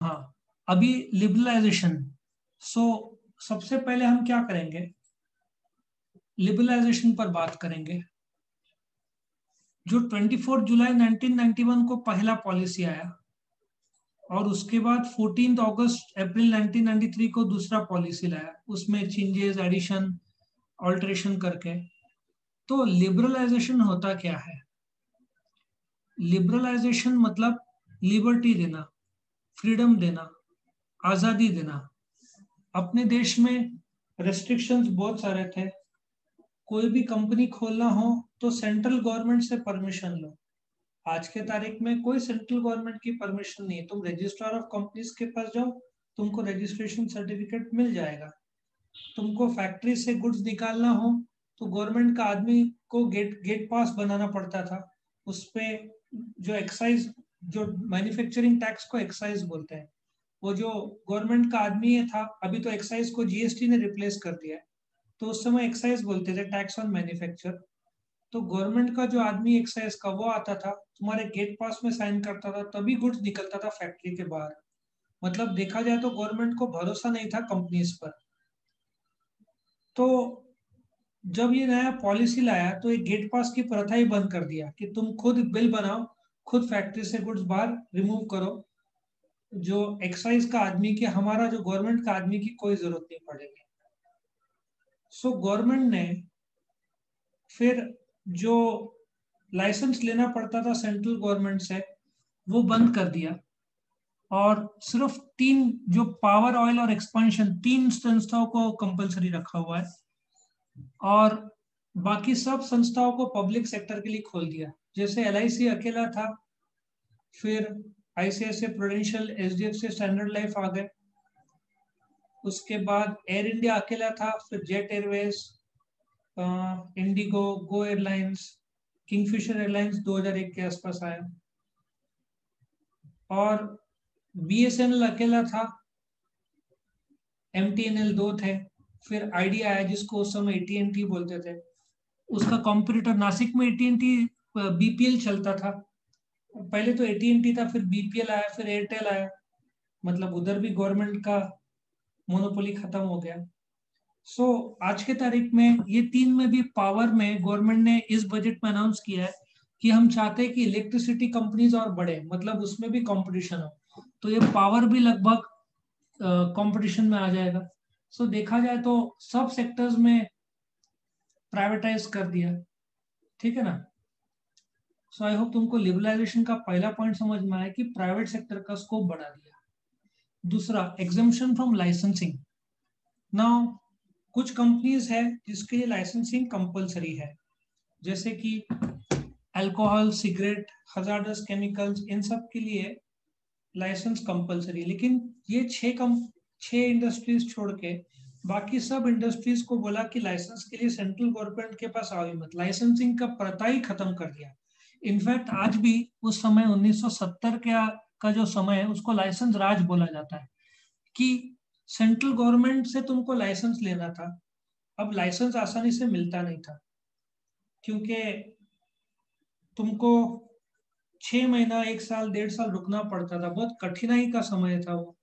हाँ, अभी लिबरलाइजेशन। सो सबसे पहले हम क्या करेंगे, लिबरलाइजेशन पर बात करेंगे। जो 24 जुलाई 1991 को पहला पॉलिसी आया और उसके बाद 14 अगस्त अप्रैल 1993 को दूसरा पॉलिसी लाया, उसमें चेंजेस, एडिशन, ऑल्टरेशन करके। तो लिबरलाइजेशन होता क्या है? लिबरलाइजेशन मतलब लिबर्टी देना, फ्रीडम देना, आजादी देना। अपने देश में रेस्ट्रिक्शंस बहुत सारे थे। कोई भी कंपनी खोलना हो तो सेंट्रल गवर्नमेंट से परमिशन लो। आज के तारीख में कोई सेंट्रल गवर्नमेंट की परमिशन नहीं है। तुम रजिस्ट्रार ऑफ कंपनीज के पास जाओ, तुमको रजिस्ट्रेशन सर्टिफिकेट मिल जाएगा। तुमको फैक्ट्री से गुड्स निकालना हो तो गवर्नमेंट का आदमी को गेट गेट पास बनाना पड़ता था। उसपे जो एक्साइज, जो मैन्युफैक्चरिंग टैक्स को एक्साइज बोलते हैं, वो जो गवर्नमेंट का आदमी है था, अभी तो एक्साइज को जीएसटी ने रिप्लेस कर दिया है। तो उस समय एक्साइज बोलते थे, टैक्स ऑन मैन्युफैक्चर। तो गवर्नमेंट का जो आदमी एक्साइज का वो आता था, तुम्हारे गेट पास में साइन करता था, तभी गुड्स निकलता था फैक्ट्री के बाहर। मतलब देखा जाए तो गवर्नमेंट को भरोसा नहीं था कंपनीज पर। तो जब ये नया पॉलिसी लाया तो एक गेट पास की प्रथा ही बंद कर दिया कि तुम खुद बिल बनाओ, खुद फैक्ट्री से गुड्स बाहर रिमूव करो। जो एक्साइज का आदमी की, हमारा जो गवर्नमेंट का आदमी की कोई जरूरत नहीं पड़ेगी। सो गवर्नमेंट ने फिर जो लाइसेंस लेना पड़ता था सेंट्रल गवर्नमेंट से, वो बंद कर दिया। और सिर्फ तीन, जो पावर, ऑयल और एक्सपांशन, तीन संस्थाओं को कंपलसरी रखा हुआ है। और बाकी सब संस्थाओं को पब्लिक सेक्टर के लिए खोल दिया। जैसे एलआईसी अकेला था, फिर ICICI Prudential, HDFC, Standard Life आ गए। उसके बाद एयर इंडिया अकेला था, फिर Jet Airways, IndiGo, Go Airlines, Kingfisher Airlines 2001 के आसपास आया। और बीएसएनएल अकेला था, एमटीएनएल दो थे, फिर आइडिया आया जिसको उस समय एटीएनटी बोलते थे। उसका कॉम्पिटिटर नासिक में एटीएनटी बीपीएल चलता था। पहले तो एटीएनटी था, फिर बीपीएल आया, फिर एयरटेल आया। मतलब उधर भी गवर्नमेंट का मोनोपोली खत्म हो गया। सो आज के तारीख में ये तीन में भी पावर में गवर्नमेंट ने इस बजट में अनाउंस किया है कि हम चाहते हैं कि इलेक्ट्रिसिटी कंपनीज और बढ़े, मतलब उसमें भी कंपटीशन हो। तो ये पावर भी लगभग कंपटीशन में आ जाएगा। सो देखा जाए तो सब सेक्टर्स में प्राइवेटाइज कर दिया। ठीक है ना? सो आई होप तुमको लिबरलाइजेशन का पहला पॉइंट समझ में आया कि प्राइवेट सेक्टर का स्कोप बढ़ा दिया। दूसरा, एग्जम्पशन फ्रॉम लाइसेंसिंग। नाउ कुछ कंपनीज है जिसके लिए लाइसेंसिंग कंपलसरी है, जैसे कि अल्कोहल, सिगरेट, हजार्डस केमिकल्स, इन सब के लिए लाइसेंस कंपलसरी। लेकिन ये छह इंडस्ट्रीज छोड़ के बाकी सब इंडस्ट्रीज को बोला कि लाइसेंस के लिए सेंट्रल गवर्नमेंट के पास आओ मत। लाइसेंसिंग का प्रथा ही खत्म कर दिया। इनफैक्ट आज भी उस समय 1970 का जो समय है उसको लाइसेंस राज बोला जाता है, कि सेंट्रल गवर्नमेंट से तुमको लाइसेंस लेना था। अब लाइसेंस आसानी से मिलता नहीं था, क्योंकि तुमको 6 महीना, 1 साल, 1.5 साल रुकना पड़ता था। बहुत कठिनाई का समय था वो।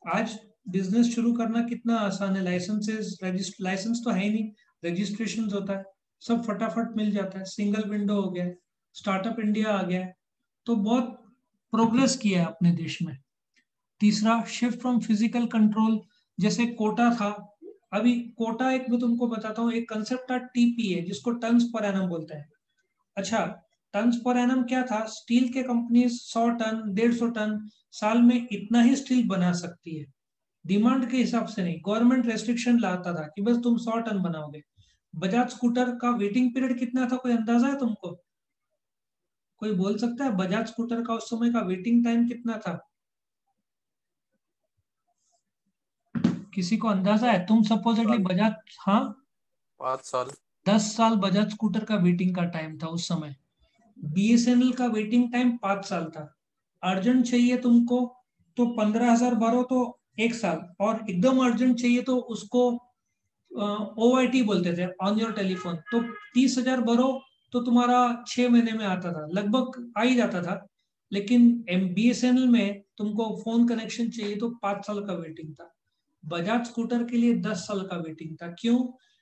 आज बिजनेस शुरू करना कितना आसान है। लाइसेंस तो है ही नहीं, रजिस्ट्रेशन होता है, सब फटाफट मिल जाता है, सिंगल विंडो हो गया है, स्टार्टअप इंडिया आ गया है। तो बहुत प्रोग्रेस किया है अपने देश में। तीसरा, शिफ्ट फ्रॉम फिजिकल कंट्रोल। जैसे कोटा था, अभी कोटा, एक मैं तुमको बताता हूँ, एक कंसेप्ट था टीपीए, जिसको टन्स पर एनम बोलते हैं। अच्छा, टन्स पर एनम क्या था? स्टील के कंपनी 100 टन, 150 टन साल में इतना ही स्टील बना सकती है। डिमांड के हिसाब से नहीं, गवर्नमेंट रेस्ट्रिक्शन लाता था कि बस तुम 100 टन बनाओगे। बजाज स्कूटर का वेटिंग पीरियड कितना था, कोई अंदाजा है तुमको? कोई बोल सकता है बजाज स्कूटर का उस समय का वेटिंग टाइम कितना था? किसी को अंदाजा है? तुम सपोजिटली साल, बजाज, हाँ, 5 साल। 10 साल बजाज स्कूटर का वेटिंग का टाइम था उस समय। बीएसएनएल का वेटिंग टाइम 5 साल था। अर्जेंट चाहिए तुमको तो 15,000 भरो तो 1 साल, और एकदम अर्जेंट चाहिए तो उसको ओआईटी बोलते थे, ऑन योर टेलीफोन, तो 30,000 भरो तो तुम्हारा 6 महीने में आता था, लगभग आ ही जाता था। लेकिन BSNL में तुमको फोन कनेक्शन चाहिए तो 5 साल का वेटिंग था। बजाज स्कूटर के लिए 10 साल का वेटिंग था। क्यों?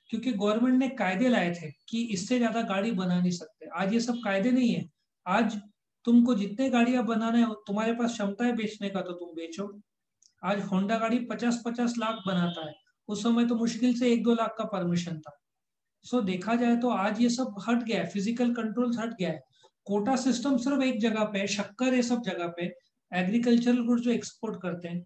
क्योंकि गवर्नमेंट ने कायदे लाए थे कि इससे ज्यादा गाड़ी बना नहीं सकते। आज ये सब कायदे नहीं है। आज तुमको जितने गाड़ियां बनाना है, तुम्हारे पास क्षमता है बेचने का तो तुम बेचो। आज होंडा गाड़ी 50-50 लाख बनाता है। उस समय तो मुश्किल से 1-2 लाख का परमिशन था। सो देखा जाए तो आज ये सब हट गया है, फिजिकल कंट्रोल हट गया है। कोटा सिस्टम सिर्फ एक जगह पे है, शक्कर ये सब जगह पे। एग्रीकल्चरल गुड्स जो एक्सपोर्ट करते हैं,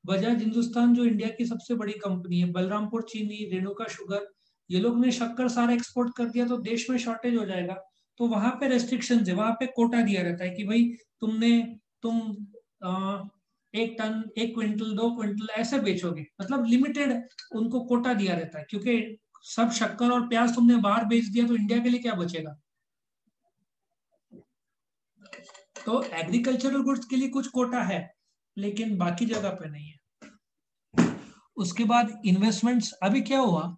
बजाज हिंदुस्तान जो इंडिया की सबसे बड़ी कंपनी है, बलरामपुर चीनी, रेणुका शुगर, ये लोग ने शक्कर सारा एक्सपोर्ट कर दिया तो देश में शॉर्टेज हो जाएगा। तो वहां पे रेस्ट्रिक्शन है, वहां पे कोटा दिया रहता है कि भाई तुम 1 टन, 1 क्विंटल, 2 क्विंटल ऐसे बेचोगे, मतलब लिमिटेड उनको कोटा दिया रहता है। क्योंकि सब शक्कर और प्याज तुमने बाहर बेच दिया तो इंडिया के लिए क्या बचेगा। तो एग्रीकल्चरल गुड्स के लिए कुछ कोटा है, लेकिन बाकी जगह पे नहीं है। उसके बाद इन्वेस्टमेंट्स अभी क्या हुआ,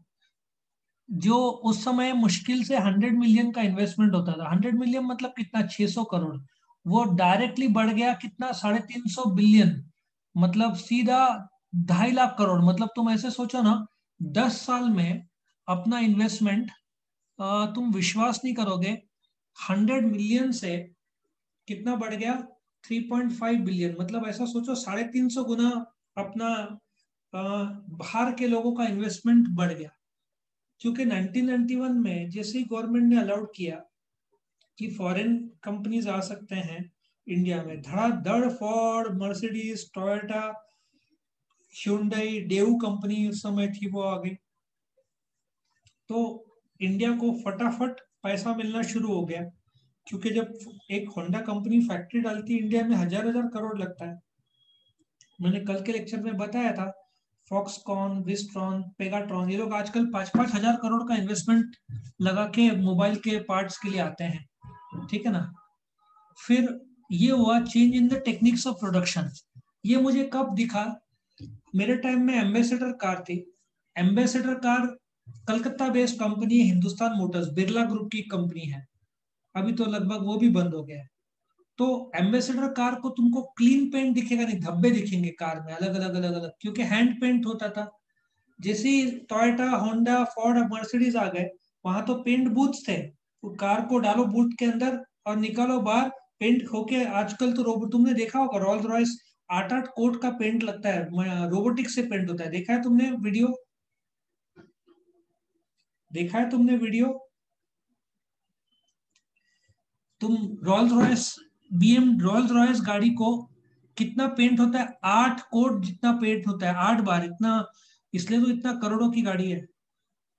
जो उस समय मुश्किल से 100 मिलियन का इन्वेस्टमेंट होता था, 100 मिलियन मतलब कितना, 600 करोड़, वो डायरेक्टली बढ़ गया कितना, 350 बिलियन, मतलब सीधा 2.5 लाख करोड़। मतलब तुम ऐसे सोचो ना, 10 साल में अपना इन्वेस्टमेंट, तुम विश्वास नहीं करोगे, 100 मिलियन से कितना बढ़ गया, 3.5 बिलियन। मतलब ऐसा सोचो, 350 गुना अपना बाहर के लोगों का इन्वेस्टमेंट बढ़ गया। क्योंकि 1991 में जैसे ही गवर्नमेंट ने अलाउड किया कि फॉरेन कंपनीज आ सकते हैं इंडिया में, धड़ाधड़ फोर्ड, मर्सिडीज, टोयोटा, ह्यूंडई, डेऊ कंपनी उस समय थी, वो आ गई। तो इंडिया को फटाफट पैसा मिलना शुरू हो गया। क्योंकि जब एक होंडा कंपनी फैक्ट्री डालती है इंडिया में, हजार हजार करोड़ लगता है। मैंने कल के लेक्चर में बताया था, फॉक्सकॉन, विस्ट्रॉन, पेगाट्रॉन, ये लोग आजकल 5-5 हजार करोड़ का इन्वेस्टमेंट लगा के मोबाइल के पार्ट्स के लिए आते हैं। ठीक है ना। फिर ये हुआ change in the techniques of production. ये मुझे कब दिखा, मेरे टाइम में एम्बेसडर कार थी। Ambassador car Calcutta based company है, हिंदुस्तान मोटर्स, बिरला ग्रुप की कंपनी है। अभी तो लगभग वो भी बंद हो गया है। तो एम्बेसडर कार को तुमको क्लीन पेंट दिखेगा नहीं, धब्बे दिखेंगे कार में, अलग अलग अलग अलग, क्योंकि हैंड पेंट होता था। जैसे ही टोयोटा, होंडा, फोर्ड, मर्सिडीज आ गए, वहां तो पेंट बूथ्स थे। तो कार को डालो बूथ के अंदर और निकालो बाहर, पेंट होके। आजकल तो रोबोट, तुमने देखा होगा रोल्स रॉयस 8-8 कोट का पेंट लगता है, रोबोटिक से पेंट होता है। देखा है तुमने वीडियो? देखा है तुमने वीडियो? तुम रोल्स रॉयस, रोल्स रॉयस गाड़ी को कितना पेंट होता है, 8 कोट जितना पेंट होता है, 8 बार इतना। इसलिए तो इतना करोड़ों की गाड़ी है।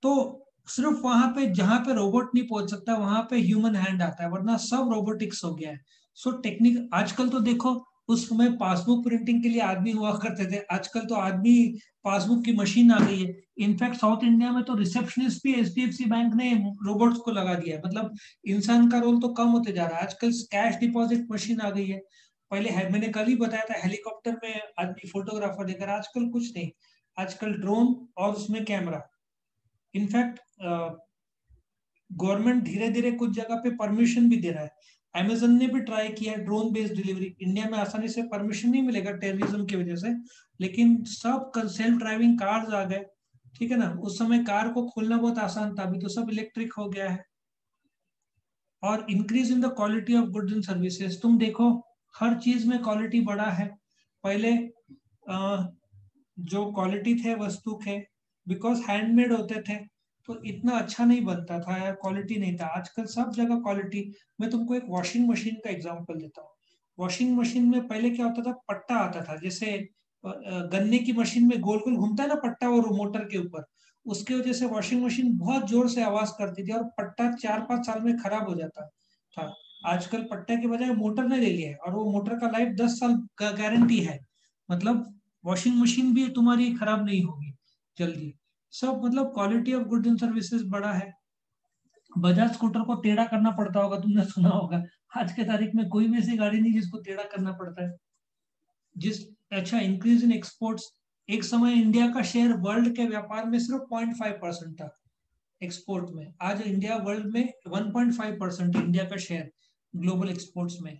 तो सिर्फ वहां पे जहां पे रोबोट नहीं पहुंच सकता, वहां पे ह्यूमन हैंड आता है, वरना सब रोबोटिक्स हो गया है। सो टेक्निक आजकल तो देखो, उस समय पासबुक प्रिंटिंग के लिए आदमी हुआ करते थे, आजकल तो आदमी, पासबुक की मशीन आ गई है। इनफैक्ट साउथ इंडिया में तो रिसेप्शनिस्ट भी HDFC बैंक ने रोबोट्स को लगा दिया है। मतलब इंसान का रोल तो कम होते जा रहा है। आजकल कैश डिपॉजिट मशीन आ गई है। पहले है, मैंने कल ही बताया था, हेलीकॉप्टर में आदमी फोटोग्राफर लेकर, आजकल कुछ नहीं। आजकल ड्रोन और उसमें कैमरा। इनफैक्ट गवर्नमेंट धीरे धीरे कुछ जगह पे परमिशन भी दे रहा है। अमेजन ने भी ट्राई किया ड्रोन बेस्ड डिलीवरी। इंडिया में आसानी से परमिशन नहीं मिलेगा टेररिज्म की वजह से, लेकिन सब सेल्फ ड्राइविंग कार्स आ गए। ठीक है ना। उस समय कार को खोलना बहुत आसान था, अभी तो सब इलेक्ट्रिक हो गया है। और increase in the quality of goods and services, तुम देखो हर चीज में क्वालिटी बढ़ा है। पहले जो क्वालिटी थे वस्तु के, बिकॉज हैंडमेड होते थे, तो इतना अच्छा नहीं बनता था या क्वालिटी नहीं था। आजकल सब जगह क्वालिटी। मैं तुमको एक वॉशिंग मशीन का एग्जांपल देता हूँ। वॉशिंग मशीन में पहले क्या होता था, पट्टा आता था, जैसे गन्ने की मशीन में गोल गोल घूमता है ना पट्टा, और मोटर के ऊपर, उसकी वजह से वॉशिंग मशीन बहुत जोर से आवाज करती थी और पट्टा 4-5 साल में खराब हो जाता था। आजकल पट्टे के बजाय मोटर ने ले लिया है, और वो मोटर का लाइफ 10 साल का गारंटी है। मतलब वॉशिंग मशीन भी तुम्हारी खराब नहीं होगी जल्दी। सब मतलब quality of goods and services बड़ा है। बजाज स्कूटर को टेढ़ा करना पड़ता होगा, तुमने सुना होगा। आज के तारीख में कोई भी ऐसी गाड़ी नहीं जिसको टेढ़ा करना पड़ता है। जिस अच्छा इंक्रीज इन एक्सपोर्ट्स, एक समय इंडिया का शेयर वर्ल्ड के व्यापार में सिर्फ 0.5% था एक्सपोर्ट में। आज इंडिया वर्ल्ड में 1.5% इंडिया का शेयर ग्लोबल एक्सपोर्ट्स में।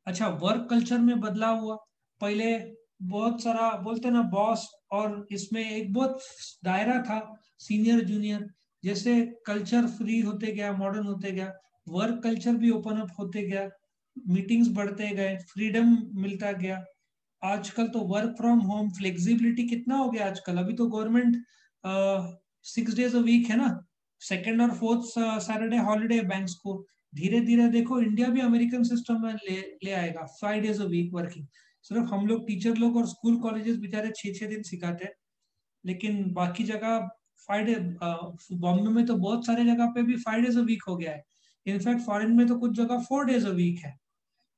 अच्छा, वर्क कल्चर में बदलाव हुआ। पहले बहुत सारा बोलते ना बॉस, और इसमें एक बहुत दायरा था सीनियर जूनियर, जैसे कल्चर फ्री होते गया, मॉडर्न होते गया, वर्क कल्चर भी ओपन अप होते गया, मीटिंग्स बढ़ते गए, फ्रीडम मिलता गया। आजकल तो वर्क फ्रॉम होम फ्लेक्सिबिलिटी कितना हो गया आजकल। अभी तो गवर्नमेंट 6 days अ वीक है ना, सेकेंड और फोर्थ सैटरडे हॉलीडे बैंक्स को। धीरे धीरे देखो इंडिया भी अमेरिकन सिस्टम में ले आएगा, 5 days अ वीक वर्किंग। सिर्फ हम लोग टीचर लोग और स्कूल कॉलेजेस बेचारे 6 6 दिन सिखाते हैं, लेकिन बाकी जगह 5 डे, बॉम्बे में तो बहुत सारे जगह पे भी 5 days अ वीक हो गया है। इनफैक्ट फॉरेन में तो कुछ जगह 4 days अ वीक है।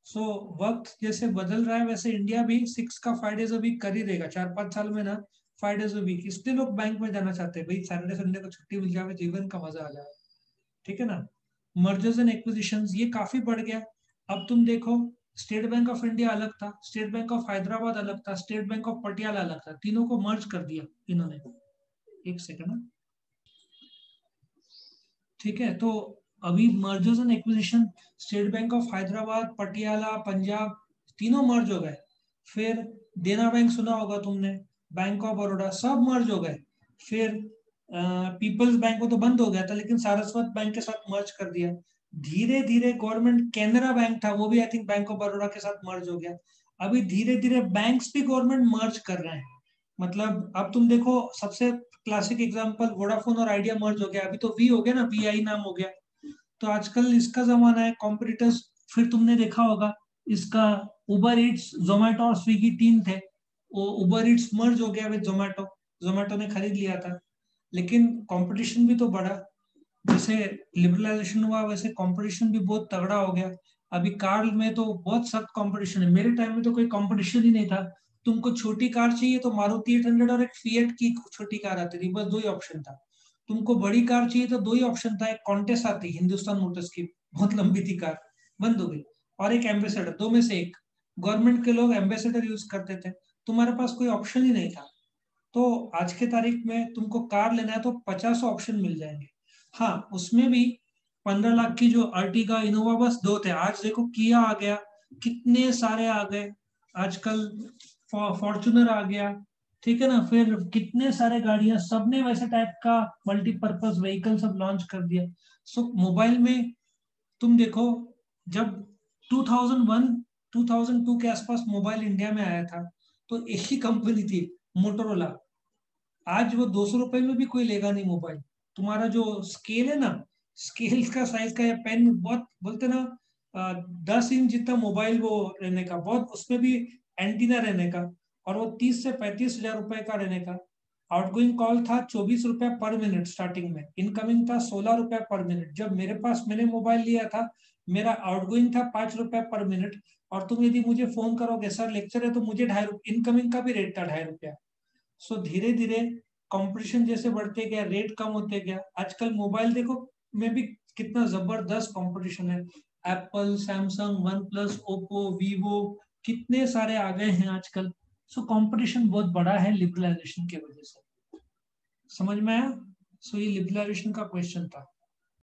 सो वक्त जैसे बदल रहा है वैसे इंडिया भी 6 का 5 days अ वीक कर ही देगा 4 5 साल में ना। 5 days अ वीक, इसलिए लोग बैंक में जाना चाहते हैं भाई, सैटरडे संडे को छुट्टी मिल जाए, जीवन का मजा आ जाए। ठीक है ना। मर्जर्स एंड एक्विजिशंस ये काफी बढ़ गया। अब तुम देखो, स्टेट बैंक ऑफ इंडिया अलग था, स्टेट बैंक ऑफ हैदराबाद अलग था, स्टेट बैंक ऑफ पटियाला अलग था, तीनों को मर्ज कर दिया इन्होंने। एक सेकंड ना। ठीक है, तो अभी mergers and acquisition, state bank of Hyderabad, Patiala, Punjab, तीनों मर्ज हो गए। फिर देना बैंक सुना होगा तुमने, बैंक ऑफ बड़ौदा, सब मर्ज हो गए। फिर पीपल्स बैंक को तो बंद हो गया था, लेकिन सारस्वत बैंक के साथ मर्ज कर दिया। धीरे धीरे गवर्नमेंट, कैनरा बैंक था वो भी I think bank of Baroda के साथ मर्ज हो गया। अभी धीरे धीरे बैंक्स भी गवर्नमेंट मर्ज कर रहे हैं। मतलब अब तुम देखो, सबसे क्लासिक एग्जांपल वोडाफोन और आइडिया मर्ज हो गया, अभी तो वी हो गया ना, वी नाम हो गया। तो आजकल इसका जमाना है, कॉम्पिटिटर्स। फिर तुमने देखा होगा इसका, उबर ईट्स, जोमेटो और स्विगी तीन थे, वो उबर ईट्स मर्ज हो गया विद जोमेटो, जोमेटो ने खरीद लिया था। लेकिन कंपटीशन भी तो बढ़ा, जैसे लिबरलाइजेशन हुआ वैसे कंपटीशन भी बहुत तगड़ा हो गया। अभी कार में तो बहुत सख्त कंपटीशन है, मेरे टाइम में तो कोई कंपटीशन ही नहीं था। तुमको छोटी कार चाहिए तो मारुति 800 और एक फिएट की छोटी कार आती थी, बस दो ही ऑप्शन था। तुमको बड़ी कार चाहिए तो दो ही ऑप्शन था, एक कॉन्टेस आती हिंदुस्तान मोटर्स की, बहुत लंबी थी कार, बंद हो गई, और एक एम्बेसडर, दो में से एक। गवर्नमेंट के लोग एम्बेसडर यूज करते थे, तुम्हारे पास कोई ऑप्शन ही नहीं था। तो आज के तारीख में तुमको कार लेना है तो 50 ऑप्शन मिल जाएंगे। हाँ, उसमें भी 15 लाख की जो अर्टिगा इनोवा बस दो थे, आज देखो किया आ गया, कितने सारे आ गए आजकल, फॉर्चुनर आ गया। ठीक है ना, फिर कितने सारे गाड़ियां, सबने वैसे टाइप का मल्टीपर्पज व्हीकल सब लॉन्च कर दिया। सो मोबाइल में तुम देखो, जब 2001 2002 के आसपास मोबाइल इंडिया में आया था, तो एक ही कंपनी थी, मोटोरोला। आज वो 200 रुपए में भी कोई लेगा नहीं मोबाइल। तुम्हारा जो स्केल है ना, स्केल का साइज का, या पेन बहुत बोलते ना, 10 इंच जितना मोबाइल वो रहने का, बहुत उसमें भी एंटीना रहने का, और वो 30 से 35 हजार रुपए का रहने का। आउटगोइंग कॉल था 24 रुपया पर मिनट स्टार्टिंग में, इनकमिंग था 16 रुपया पर मिनट। जब मेरे पास, मैंने मोबाइल लिया था, मेरा आउटगोइंग था 5 रुपया पर मिनट, और तुम यदि मुझे फोन करोगे सर लेक्चर है, तो मुझे 2.5 रुपये, इनकमिंग का भी रेट था 2.5 रुपया। सो धीरे धीरे कंपटीशन जैसे बढ़ते गया, रेट कम होते गया। आजकल मोबाइल देखो में भी कितना जबरदस्त कंपटीशन है, Apple, Samsung, one plus, Oppo, Vivo, कितने सारे आ गए हैं आजकल। सो कंपटीशन बहुत बड़ा है लिबरलाइजेशन की वजह से। समझ में आया? सो ये लिबरलाइजेशन का क्वेश्चन था।